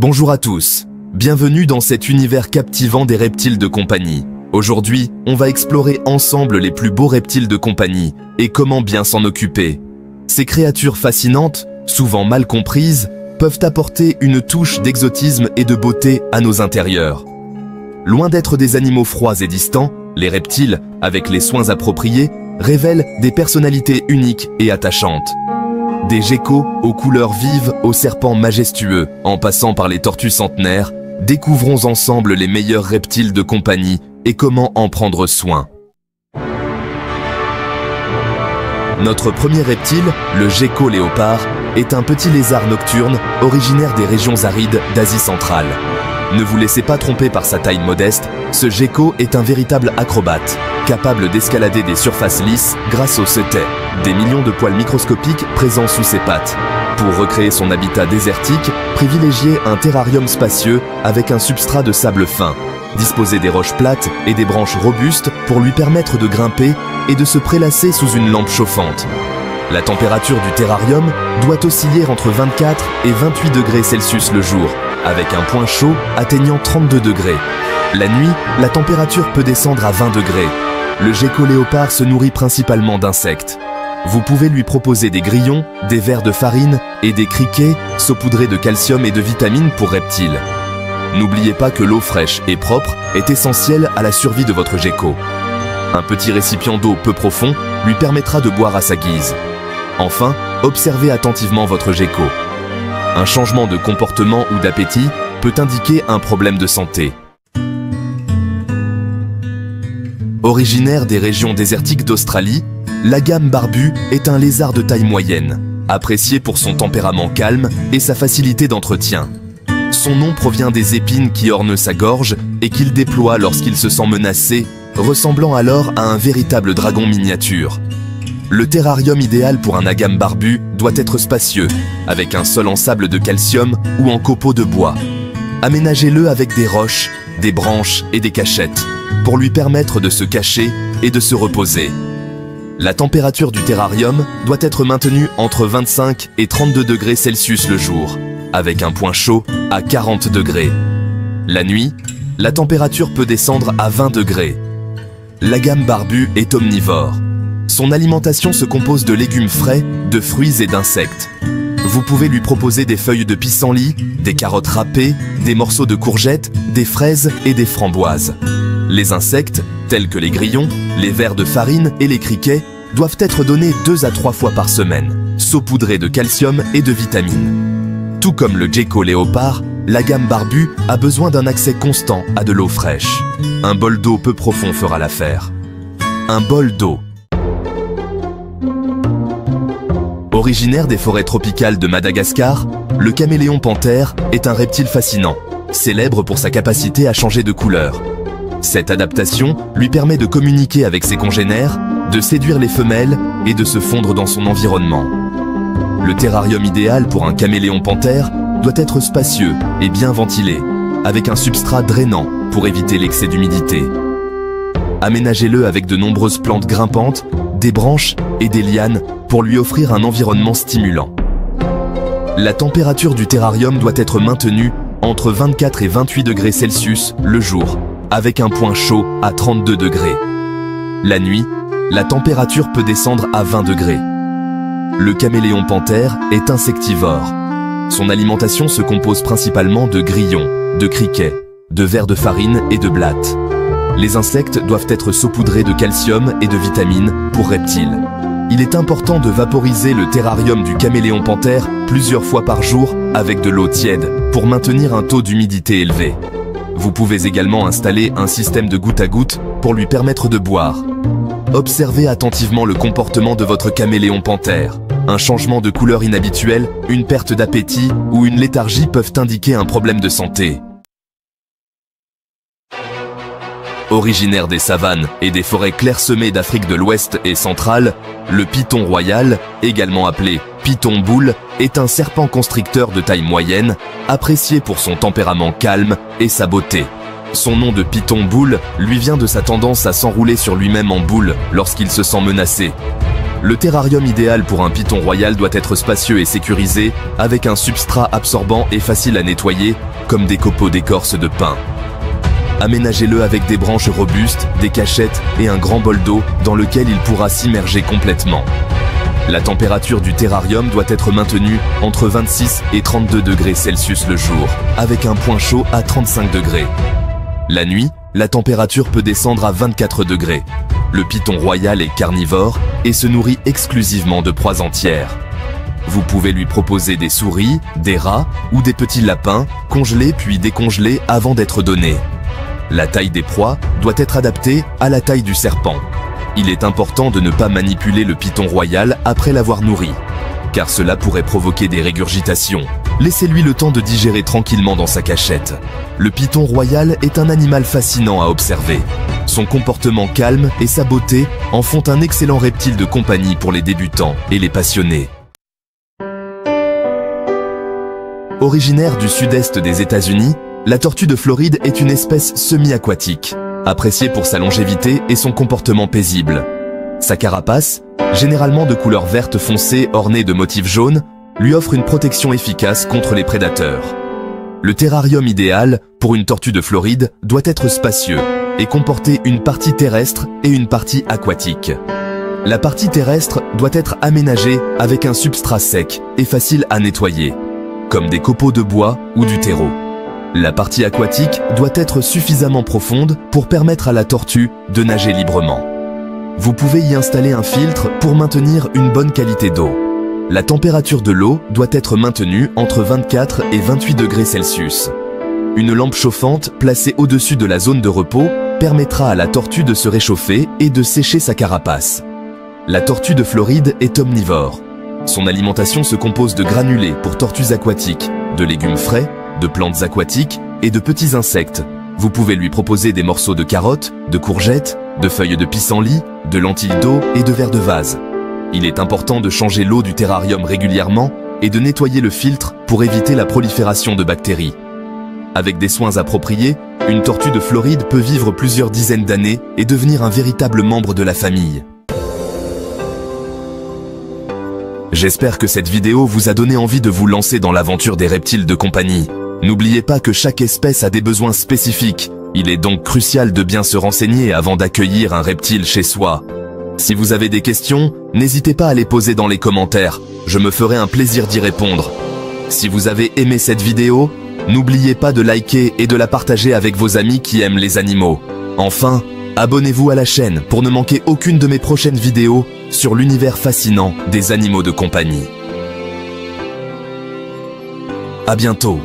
Bonjour à tous, bienvenue dans cet univers captivant des reptiles de compagnie. Aujourd'hui, on va explorer ensemble les plus beaux reptiles de compagnie et comment bien s'en occuper. Ces créatures fascinantes, souvent mal comprises, peuvent apporter une touche d'exotisme et de beauté à nos intérieurs. Loin d'être des animaux froids et distants, les reptiles, avec les soins appropriés, révèlent des personnalités uniques et attachantes. Des geckos aux couleurs vives aux serpents majestueux, en passant par les tortues centenaires, découvrons ensemble les meilleurs reptiles de compagnie et comment en prendre soin. Notre premier reptile, le gecko léopard, est un petit lézard nocturne originaire des régions arides d'Asie centrale. Ne vous laissez pas tromper par sa taille modeste, ce gecko est un véritable acrobate, capable d'escalader des surfaces lisses grâce au setai, des millions de poils microscopiques présents sous ses pattes. Pour recréer son habitat désertique, privilégiez un terrarium spacieux avec un substrat de sable fin. Disposez des roches plates et des branches robustes pour lui permettre de grimper et de se prélasser sous une lampe chauffante. La température du terrarium doit osciller entre 24 et 28 degrés Celsius le jour, avec un point chaud atteignant 32 degrés. La nuit, la température peut descendre à 20 degrés. Le gecko léopard se nourrit principalement d'insectes. Vous pouvez lui proposer des grillons, des vers de farine et des criquets saupoudrés de calcium et de vitamines pour reptiles. N'oubliez pas que l'eau fraîche et propre est essentielle à la survie de votre gecko. Un petit récipient d'eau peu profond lui permettra de boire à sa guise. Enfin, observez attentivement votre gecko. Un changement de comportement ou d'appétit peut indiquer un problème de santé. Originaire des régions désertiques d'Australie, l'agame barbu est un lézard de taille moyenne, apprécié pour son tempérament calme et sa facilité d'entretien. Son nom provient des épines qui ornent sa gorge et qu'il déploie lorsqu'il se sent menacé, ressemblant alors à un véritable dragon miniature. Le terrarium idéal pour un agame barbu doit être spacieux, avec un sol en sable de calcium ou en copeaux de bois. Aménagez-le avec des roches, des branches et des cachettes, pour lui permettre de se cacher et de se reposer. La température du terrarium doit être maintenue entre 25 et 32 degrés Celsius le jour, avec un point chaud à 40 degrés. La nuit, la température peut descendre à 20 degrés. L'agame barbu est omnivore. Son alimentation se compose de légumes frais, de fruits et d'insectes. Vous pouvez lui proposer des feuilles de pissenlit, des carottes râpées, des morceaux de courgettes, des fraises et des framboises. Les insectes, tels que les grillons, les vers de farine et les criquets, doivent être donnés 2 à 3 fois par semaine, saupoudrés de calcium et de vitamines. Tout comme le gecko léopard, l'agame barbu a besoin d'un accès constant à de l'eau fraîche. Un bol d'eau peu profond fera l'affaire. Un bol d'eau. Originaire des forêts tropicales de Madagascar, le caméléon panthère est un reptile fascinant, célèbre pour sa capacité à changer de couleur. Cette adaptation lui permet de communiquer avec ses congénères, de séduire les femelles et de se fondre dans son environnement. Le terrarium idéal pour un caméléon panthère doit être spacieux et bien ventilé, avec un substrat drainant pour éviter l'excès d'humidité. Aménagez-le avec de nombreuses plantes grimpantes, des branches et des lianes pour lui offrir un environnement stimulant. La température du terrarium doit être maintenue entre 24 et 28 degrés Celsius le jour, avec un point chaud à 32 degrés. La nuit, la température peut descendre à 20 degrés. Le caméléon panthère est insectivore. Son alimentation se compose principalement de grillons, de criquets, de vers de farine et de blattes. Les insectes doivent être saupoudrés de calcium et de vitamines pour reptiles. Il est important de vaporiser le terrarium du caméléon panthère plusieurs fois par jour avec de l'eau tiède pour maintenir un taux d'humidité élevé. Vous pouvez également installer un système de goutte à goutte pour lui permettre de boire. Observez attentivement le comportement de votre caméléon panthère. Un changement de couleur inhabituel, une perte d'appétit ou une léthargie peuvent indiquer un problème de santé. Originaire des savanes et des forêts clairsemées d'Afrique de l'Ouest et centrale, le python royal, également appelé python boule, est un serpent constricteur de taille moyenne, apprécié pour son tempérament calme et sa beauté. Son nom de python boule lui vient de sa tendance à s'enrouler sur lui-même en boule lorsqu'il se sent menacé. Le terrarium idéal pour un python royal doit être spacieux et sécurisé, avec un substrat absorbant et facile à nettoyer, comme des copeaux d'écorce de pin. Aménagez-le avec des branches robustes, des cachettes et un grand bol d'eau dans lequel il pourra s'immerger complètement. La température du terrarium doit être maintenue entre 26 et 32 degrés Celsius le jour, avec un point chaud à 35 degrés. La nuit, la température peut descendre à 24 degrés. Le python royal est carnivore et se nourrit exclusivement de proies entières. Vous pouvez lui proposer des souris, des rats ou des petits lapins, congelés puis décongelés avant d'être donnés. La taille des proies doit être adaptée à la taille du serpent. Il est important de ne pas manipuler le python royal après l'avoir nourri, car cela pourrait provoquer des régurgitations. Laissez-lui le temps de digérer tranquillement dans sa cachette. Le python royal est un animal fascinant à observer. Son comportement calme et sa beauté en font un excellent reptile de compagnie pour les débutants et les passionnés. Originaire du sud-est des États-Unis, la tortue de Floride est une espèce semi-aquatique, appréciée pour sa longévité et son comportement paisible. Sa carapace, généralement de couleur verte foncée ornée de motifs jaunes, lui offre une protection efficace contre les prédateurs. Le terrarium idéal pour une tortue de Floride doit être spacieux et comporter une partie terrestre et une partie aquatique. La partie terrestre doit être aménagée avec un substrat sec et facile à nettoyer, comme des copeaux de bois ou du terreau. La partie aquatique doit être suffisamment profonde pour permettre à la tortue de nager librement. Vous pouvez y installer un filtre pour maintenir une bonne qualité d'eau. La température de l'eau doit être maintenue entre 24 et 28 degrés Celsius. Une lampe chauffante placée au-dessus de la zone de repos permettra à la tortue de se réchauffer et de sécher sa carapace. La tortue de Floride est omnivore. Son alimentation se compose de granulés pour tortues aquatiques, de légumes frais, de plantes aquatiques et de petits insectes. Vous pouvez lui proposer des morceaux de carottes, de courgettes, de feuilles de pissenlit, de lentilles d'eau et de verre de vase. Il est important de changer l'eau du terrarium régulièrement et de nettoyer le filtre pour éviter la prolifération de bactéries. Avec des soins appropriés, une tortue de Floride peut vivre plusieurs dizaines d'années et devenir un véritable membre de la famille. J'espère que cette vidéo vous a donné envie de vous lancer dans l'aventure des reptiles de compagnie. N'oubliez pas que chaque espèce a des besoins spécifiques. Il est donc crucial de bien se renseigner avant d'accueillir un reptile chez soi. Si vous avez des questions, n'hésitez pas à les poser dans les commentaires. Je me ferai un plaisir d'y répondre. Si vous avez aimé cette vidéo, n'oubliez pas de liker et de la partager avec vos amis qui aiment les animaux. Enfin, abonnez-vous à la chaîne pour ne manquer aucune de mes prochaines vidéos sur l'univers fascinant des animaux de compagnie. À bientôt.